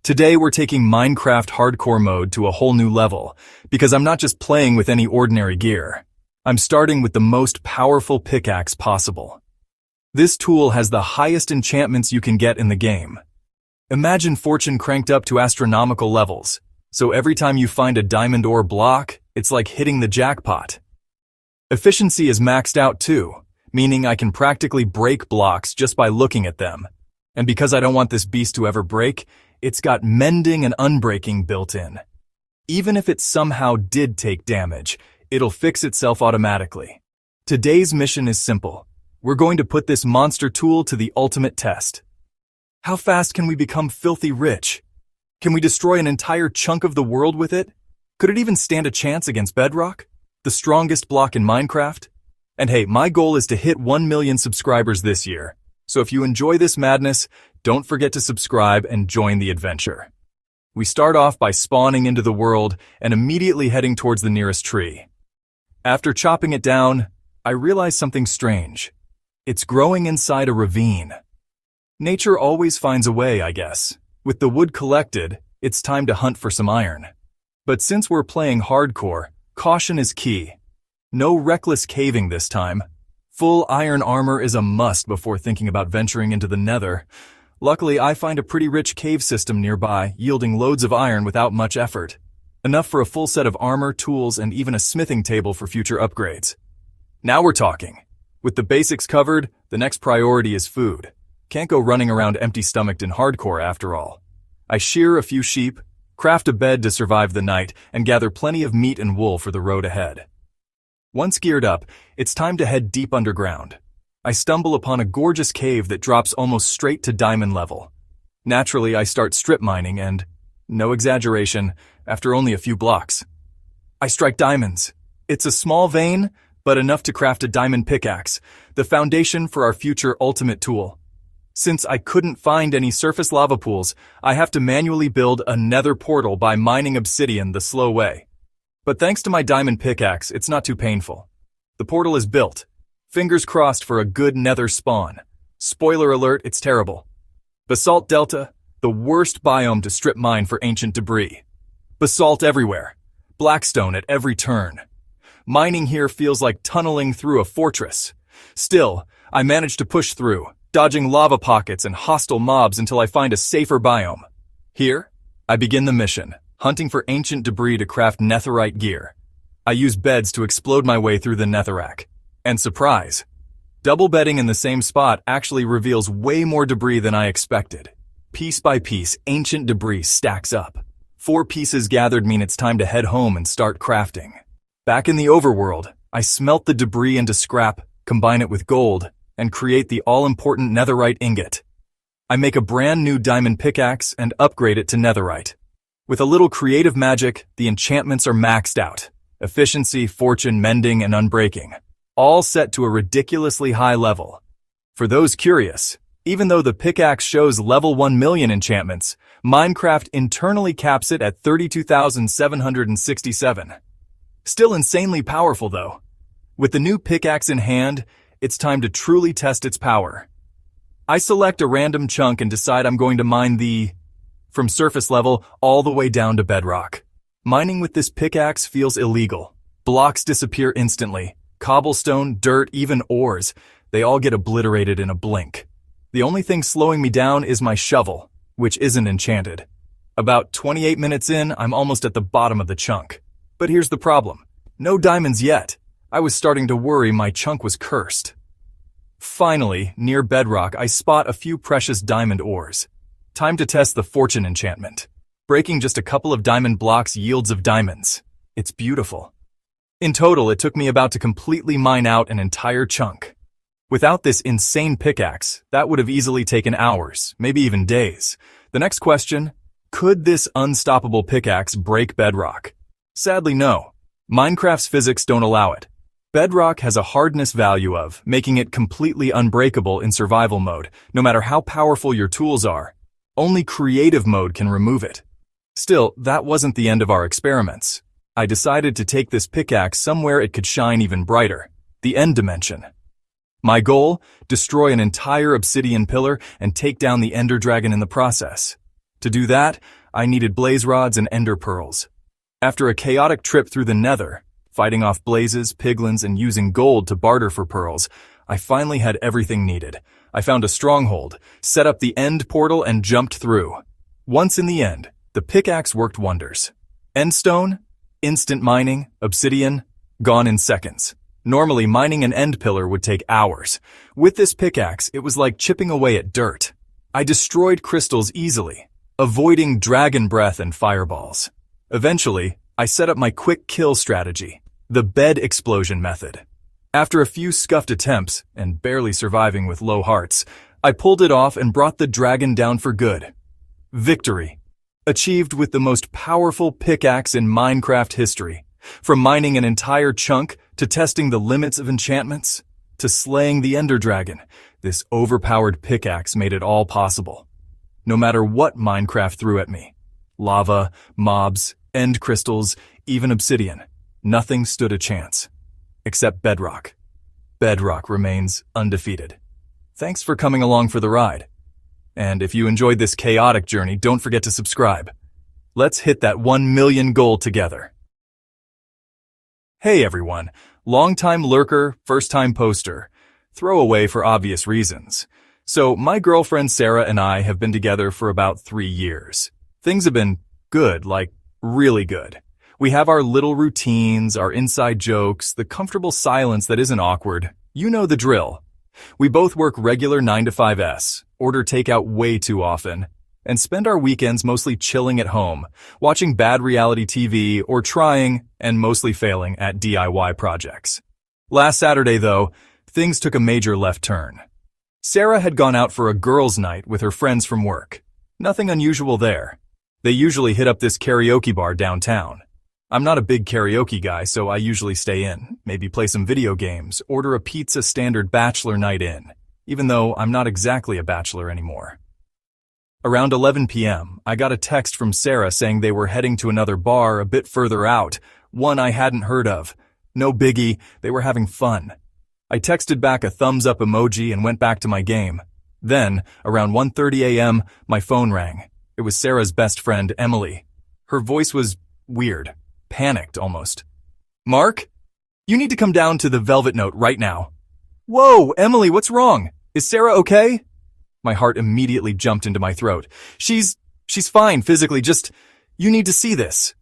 Today we're taking Minecraft hardcore mode to a whole new level, because I'm not just playing with any ordinary gear. I'm starting with the most powerful pickaxe possible. This tool has the highest enchantments you can get in the game. Imagine fortune cranked up to astronomical levels, so every time you find a diamond ore block, it's like hitting the jackpot. Efficiency is maxed out too, meaning I can practically break blocks just by looking at them. And because I don't want this beast to ever break, it's got mending and unbreaking built in. Even if it somehow did take damage, it'll fix itself automatically. Today's mission is simple. We're going to put this monster tool to the ultimate test. How fast can we become filthy rich? Can we destroy an entire chunk of the world with it? Could it even stand a chance against bedrock, the strongest block in Minecraft? And hey, my goal is to hit 1 million subscribers this year. So if you enjoy this madness, don't forget to subscribe and join the adventure. We start off by spawning into the world and immediately heading towards the nearest tree. After chopping it down, I realize something strange. It's growing inside a ravine. Nature always finds a way, I guess. With the wood collected, it's time to hunt for some iron. But since we're playing hardcore, caution is key. No reckless caving this time. Full iron armor is a must before thinking about venturing into the nether. Luckily, I find a pretty rich cave system nearby, yielding loads of iron without much effort. Enough for a full set of armor, tools, and even a smithing table for future upgrades. Now we're talking. With the basics covered, the next priority is food. Can't go running around empty-stomached in hardcore after all. I shear a few sheep, craft a bed to survive the night, and gather plenty of meat and wool for the road ahead. Once geared up, it's time to head deep underground. I stumble upon a gorgeous cave that drops almost straight to diamond level. Naturally, I start strip mining and, no exaggeration, after only a few blocks, I strike diamonds. It's a small vein, but enough to craft a diamond pickaxe, the foundation for our future ultimate tool. Since I couldn't find any surface lava pools, I have to manually build a nether portal by mining obsidian the slow way. But thanks to my diamond pickaxe, it's not too painful. The portal is built. Fingers crossed for a good nether spawn. Spoiler alert, it's terrible. Basalt Delta, the worst biome to strip mine for ancient debris. Basalt everywhere. Blackstone at every turn. Mining here feels like tunneling through a fortress. Still, I manage to push through, dodging lava pockets and hostile mobs until I find a safer biome. Here, I begin the mission, hunting for ancient debris to craft netherite gear. I use beds to explode my way through the netherrack. And surprise, double bedding in the same spot actually reveals way more debris than I expected. Piece by piece, ancient debris stacks up. 4 pieces gathered mean it's time to head home and start crafting. Back in the overworld, I smelt the debris into scrap, combine it with gold, and create the all-important netherite ingot. I make a brand new diamond pickaxe and upgrade it to netherite. With a little creative magic, the enchantments are maxed out. Efficiency, fortune, mending, and unbreaking. All set to a ridiculously high level. For those curious, even though the pickaxe shows level 1 million enchantments, Minecraft internally caps it at 32,767. Still insanely powerful though. With the new pickaxe in hand, it's time to truly test its power. I select a random chunk and decide I'm going to mine from surface level all the way down to bedrock. Mining with this pickaxe feels illegal. Blocks disappear instantly. Cobblestone, dirt, even ores, they all get obliterated in a blink. The only thing slowing me down is my shovel, which isn't enchanted. About 28 minutes in, I'm almost at the bottom of the chunk. But here's the problem. No diamonds yet. I was starting to worry my chunk was cursed. Finally, near bedrock, I spot a few precious diamond ores. Time to test the fortune enchantment. Breaking just a couple of diamond blocks yields of diamonds. It's beautiful. In total, it took me about to completely mine out an entire chunk. Without this insane pickaxe, that would have easily taken hours, maybe even days. The next question, could this unstoppable pickaxe break bedrock? Sadly, no. Minecraft's physics don't allow it. Bedrock has a hardness value of, making it completely unbreakable in survival mode, no matter how powerful your tools are. Only creative mode can remove it. Still, that wasn't the end of our experiments. I decided to take this pickaxe somewhere it could shine even brighter, the end dimension. My goal, destroy an entire obsidian pillar and take down the Ender Dragon in the process. To do that, I needed blaze rods and ender pearls. After a chaotic trip through the nether, fighting off blazes, piglins, and using gold to barter for pearls, I finally had everything needed. I found a stronghold, set up the end portal, and jumped through. Once in the end, the pickaxe worked wonders. Endstone, instant mining, obsidian, gone in seconds. Normally, mining an end pillar would take hours. With this pickaxe, it was like chipping away at dirt. I destroyed crystals easily, avoiding dragon breath and fireballs. Eventually, I set up my quick kill strategy, the bed explosion method. After a few scuffed attempts, and barely surviving with low hearts, I pulled it off and brought the dragon down for good. Victory. Achieved with the most powerful pickaxe in Minecraft history. From mining an entire chunk, to testing the limits of enchantments, to slaying the Ender Dragon, this overpowered pickaxe made it all possible. No matter what Minecraft threw at me, lava, mobs, end crystals, even obsidian, nothing stood a chance. Except bedrock. Bedrock remains undefeated. Thanks for coming along for the ride. And if you enjoyed this chaotic journey, don't forget to subscribe. Let's hit that 1 million goal together. Hey everyone, long-time lurker, first-time poster. Throwaway for obvious reasons. So my girlfriend Sarah and I have been together for about 3 years. Things have been good, like really good. We have our little routines, our inside jokes, the comfortable silence that isn't awkward. You know the drill. We both work regular 9-to-5s, order takeout way too often, and spend our weekends mostly chilling at home, watching bad reality TV or trying, and mostly failing, at DIY projects. Last Saturday, though, things took a major left turn. Sarah had gone out for a girls' night with her friends from work. Nothing unusual there. They usually hit up this karaoke bar downtown. I'm not a big karaoke guy, so I usually stay in, maybe play some video games, order a pizza standard bachelor night in, even though I'm not exactly a bachelor anymore. Around 11 p.m., I got a text from Sarah saying they were heading to another bar a bit further out, one I hadn't heard of. No biggie, they were having fun. I texted back a thumbs up emoji and went back to my game. Then, around 1:30 a.m., my phone rang. It was Sarah's best friend, Emily. Her voice was weird, panicked almost. "Mark? You need to come down to the Velvet Note right now." "Whoa, Emily, what's wrong? Is Sarah okay?" My heart immediately jumped into my throat. She's fine physically, just, you need to see this."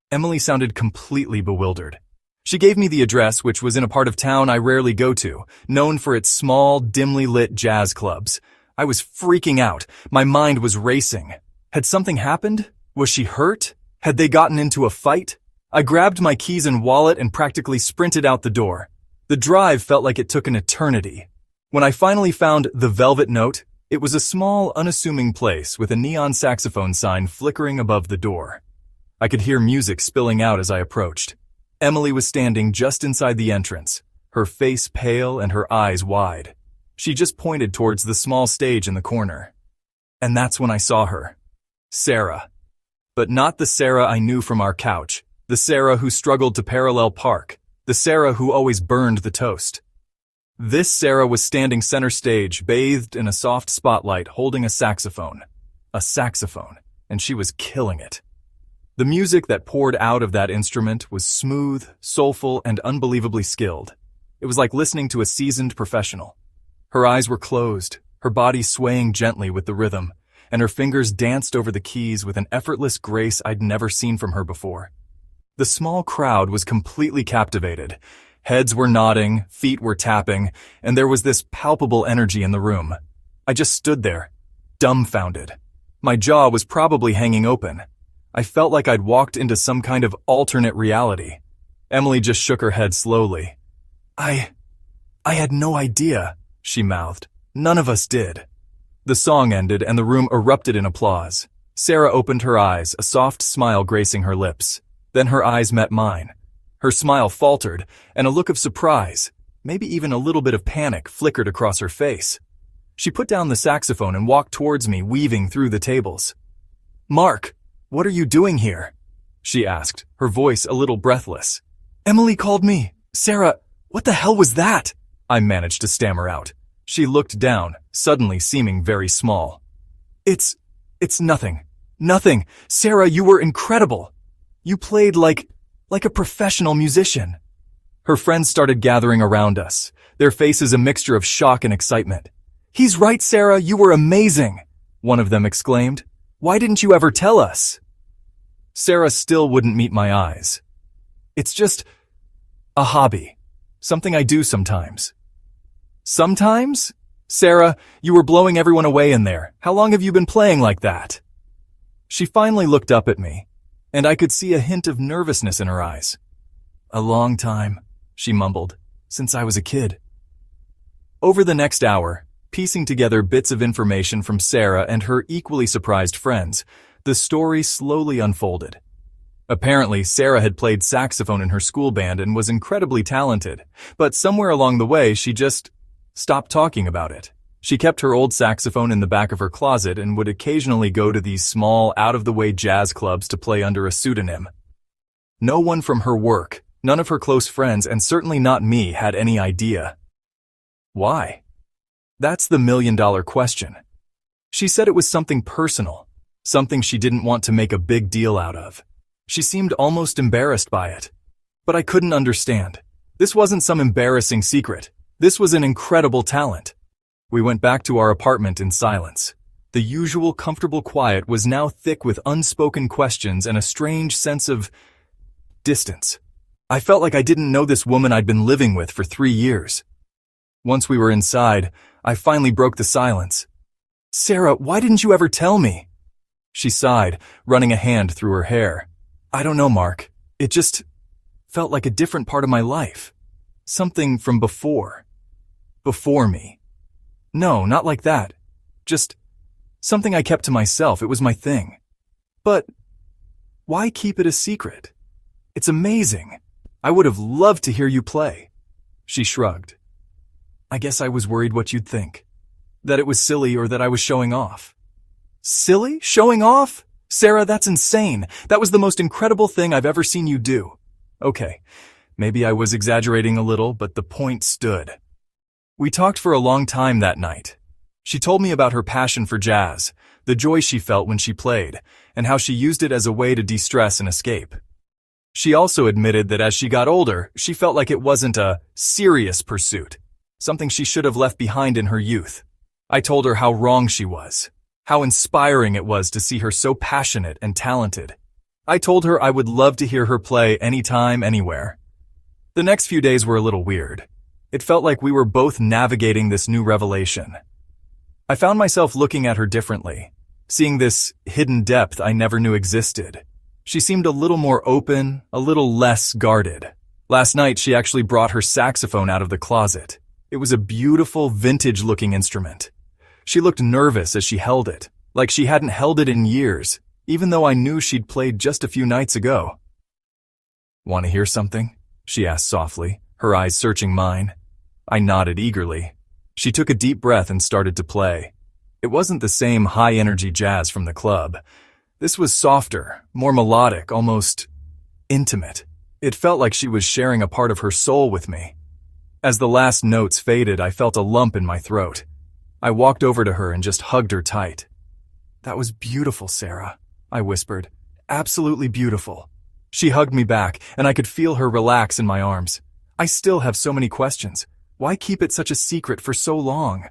Emily sounded completely bewildered. She gave me the address, which was in a part of town I rarely go to, known for its small, dimly lit jazz clubs. I was freaking out. My mind was racing. Had something happened? Was she hurt? Had they gotten into a fight? I grabbed my keys and wallet and practically sprinted out the door. The drive felt like it took an eternity. When I finally found the Velvet Note, it was a small, unassuming place with a neon saxophone sign flickering above the door. I could hear music spilling out as I approached. Emily was standing just inside the entrance, her face pale and her eyes wide. She just pointed towards the small stage in the corner. And that's when I saw her. Sarah. But not the Sarah I knew from our couch, the Sarah who struggled to parallel park, the Sarah who always burned the toast. This Sarah was standing center stage, bathed in a soft spotlight, holding a saxophone. A saxophone, and she was killing it. The music that poured out of that instrument was smooth, soulful, and unbelievably skilled. It was like listening to a seasoned professional. Her eyes were closed, her body swaying gently with the rhythm, and her fingers danced over the keys with an effortless grace I'd never seen from her before. The small crowd was completely captivated. Heads were nodding, feet were tapping, and there was this palpable energy in the room. I just stood there, dumbfounded. My jaw was probably hanging open. I felt like I'd walked into some kind of alternate reality. Emily just shook her head slowly. I had no idea," she mouthed. "None of us did." The song ended and the room erupted in applause. Sarah opened her eyes, a soft smile gracing her lips. Then her eyes met mine. Her smile faltered, and a look of surprise, maybe even a little bit of panic, flickered across her face. She put down the saxophone and walked towards me, weaving through the tables. "Mark, what are you doing here?" she asked, her voice a little breathless. "Emily called me. Sarah, what the hell was that?" I managed to stammer out. She looked down, suddenly seeming very small. It's nothing. Nothing. Sarah, you were incredible. You played like a professional musician. Her friends started gathering around us, their faces a mixture of shock and excitement. He's right, Sarah, you were amazing, one of them exclaimed. Why didn't you ever tell us? Sarah still wouldn't meet my eyes. It's just a hobby, something I do sometimes. Sometimes? Sarah, you were blowing everyone away in there. How long have you been playing like that? She finally looked up at me, and I could see a hint of nervousness in her eyes. A long time, she mumbled, since I was a kid. Over the next hour, piecing together bits of information from Sarah and her equally surprised friends, the story slowly unfolded. Apparently, Sarah had played saxophone in her school band and was incredibly talented, but somewhere along the way she just stopped talking about it. She kept her old saxophone in the back of her closet and would occasionally go to these small, out-of-the-way jazz clubs to play under a pseudonym. No one from her work, none of her close friends, and certainly not me had any idea. Why? That's the million-dollar question. She said it was something personal, something she didn't want to make a big deal out of. She seemed almost embarrassed by it. But I couldn't understand. This wasn't some embarrassing secret. This was an incredible talent. We went back to our apartment in silence. The usual comfortable quiet was now thick with unspoken questions and a strange sense of distance. I felt like I didn't know this woman I'd been living with for 3 years. Once we were inside, I finally broke the silence. Sarah, why didn't you ever tell me? She sighed, running a hand through her hair. I don't know, Mark. It just felt like a different part of my life. Something from before. Before me. No, not like that. Just something I kept to myself. It was my thing. But why keep it a secret? It's amazing. I would have loved to hear you play. She shrugged. I guess I was worried what you'd think. That it was silly or that I was showing off. Silly? Showing off? Sarah, that's insane. That was the most incredible thing I've ever seen you do. Okay, maybe I was exaggerating a little, but the point stood. We talked for a long time that night. She told me about her passion for jazz, the joy she felt when she played, and how she used it as a way to de-stress and escape. She also admitted that as she got older, she felt like it wasn't a serious pursuit, something she should have left behind in her youth. I told her how wrong she was, how inspiring it was to see her so passionate and talented. I told her I would love to hear her play anytime, anywhere. The next few days were a little weird. It felt like we were both navigating this new revelation. I found myself looking at her differently, seeing this hidden depth I never knew existed. She seemed a little more open, a little less guarded. Last night, she actually brought her saxophone out of the closet. It was a beautiful, vintage-looking instrument. She looked nervous as she held it, like she hadn't held it in years, even though I knew she'd played just a few nights ago. Want to hear something? She asked softly, her eyes searching mine. I nodded eagerly. She took a deep breath and started to play. It wasn't the same high-energy jazz from the club. This was softer, more melodic, almost intimate. It felt like she was sharing a part of her soul with me. As the last notes faded, I felt a lump in my throat. I walked over to her and just hugged her tight. That was beautiful, Sarah, I whispered. Absolutely beautiful. She hugged me back, and I could feel her relax in my arms. I still have so many questions. Why keep it such a secret for so long?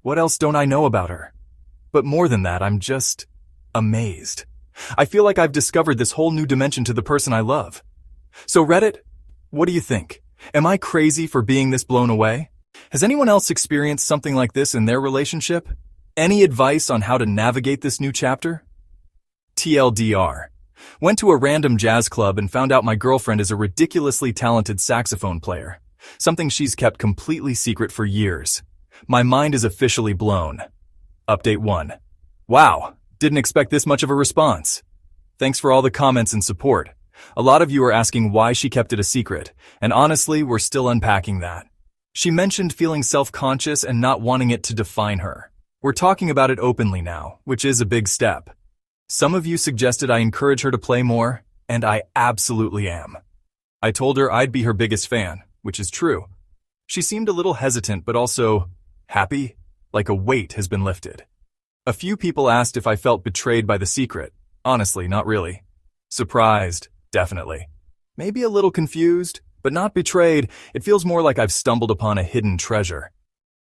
What else don't I know about her? But more than that, I'm just amazed. I feel like I've discovered this whole new dimension to the person I love. So Reddit, what do you think? Am I crazy for being this blown away? Has anyone else experienced something like this in their relationship? Any advice on how to navigate this new chapter? TLDR. Went to a random jazz club and found out my girlfriend is a ridiculously talented saxophone player, something she's kept completely secret for years. My mind is officially blown. Update 1. Wow, didn't expect this much of a response. Thanks for all the comments and support. A lot of you are asking why she kept it a secret, and honestly, we're still unpacking that. She mentioned feeling self-conscious and not wanting it to define her. We're talking about it openly now, which is a big step. Some of you suggested I encourage her to play more, and I absolutely am. I told her I'd be her biggest fan, which is true. She seemed a little hesitant, but also happy, like a weight has been lifted. A few people asked if I felt betrayed by the secret. Honestly, not really. Surprised, definitely. Maybe a little confused, but not betrayed. It feels more like I've stumbled upon a hidden treasure.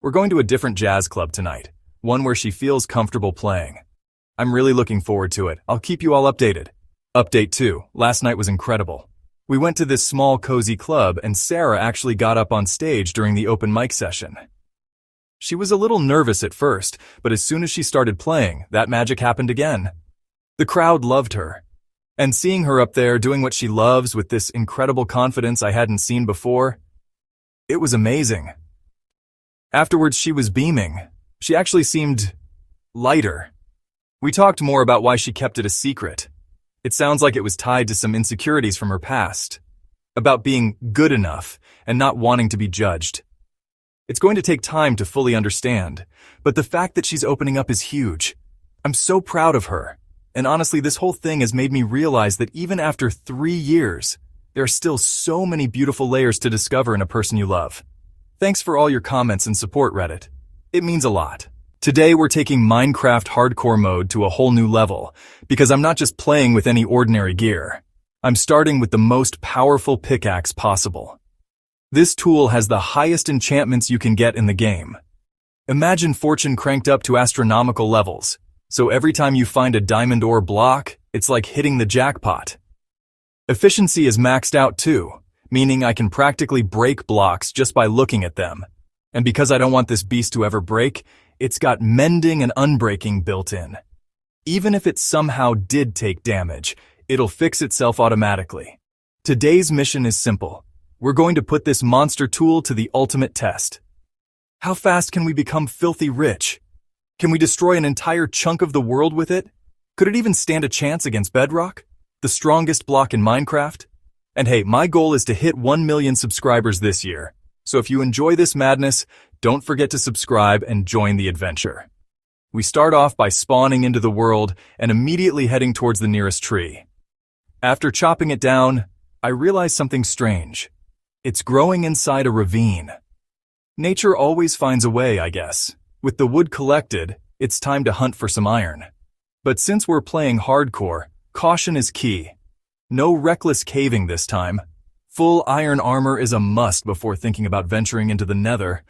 We're going to a different jazz club tonight, one where she feels comfortable playing. I'm really looking forward to it. I'll keep you all updated. Update 2. Last night was incredible. We went to this small, cozy club, and Sarah actually got up on stage during the open mic session. She was a little nervous at first, but as soon as she started playing, that magic happened again. The crowd loved her. And seeing her up there doing what she loves with this incredible confidence I hadn't seen before, it was amazing. Afterwards, she was beaming. She actually seemed lighter. We talked more about why she kept it a secret. It sounds like it was tied to some insecurities from her past, about being good enough and not wanting to be judged. It's going to take time to fully understand, but the fact that she's opening up is huge. I'm so proud of her. And honestly, this whole thing has made me realize that even after 3 years, there are still so many beautiful layers to discover in a person you love. Thanks for all your comments and support, Reddit. It means a lot. Today we're taking Minecraft hardcore mode to a whole new level, because I'm not just playing with any ordinary gear. I'm starting with the most powerful pickaxe possible. This tool has the highest enchantments you can get in the game. Imagine fortune cranked up to astronomical levels. So every time you find a diamond ore block, it's like hitting the jackpot. Efficiency is maxed out too, meaning I can practically break blocks just by looking at them. And because I don't want this beast to ever break, it's got mending and unbreaking built in. Even if it somehow did take damage, it'll fix itself automatically. Today's mission is simple. We're going to put this monster tool to the ultimate test. How fast can we become filthy rich? Can we destroy an entire chunk of the world with it? Could it even stand a chance against Bedrock, the strongest block in Minecraft? And hey, my goal is to hit 1 million subscribers this year. So if you enjoy this madness, don't forget to subscribe and join the adventure. We start off by spawning into the world and immediately heading towards the nearest tree. After chopping it down, I realize something strange. It's growing inside a ravine. Nature always finds a way, I guess. With the wood collected, it's time to hunt for some iron. But since we're playing hardcore, caution is key. No reckless caving this time. Full iron armor is a must before thinking about venturing into the nether,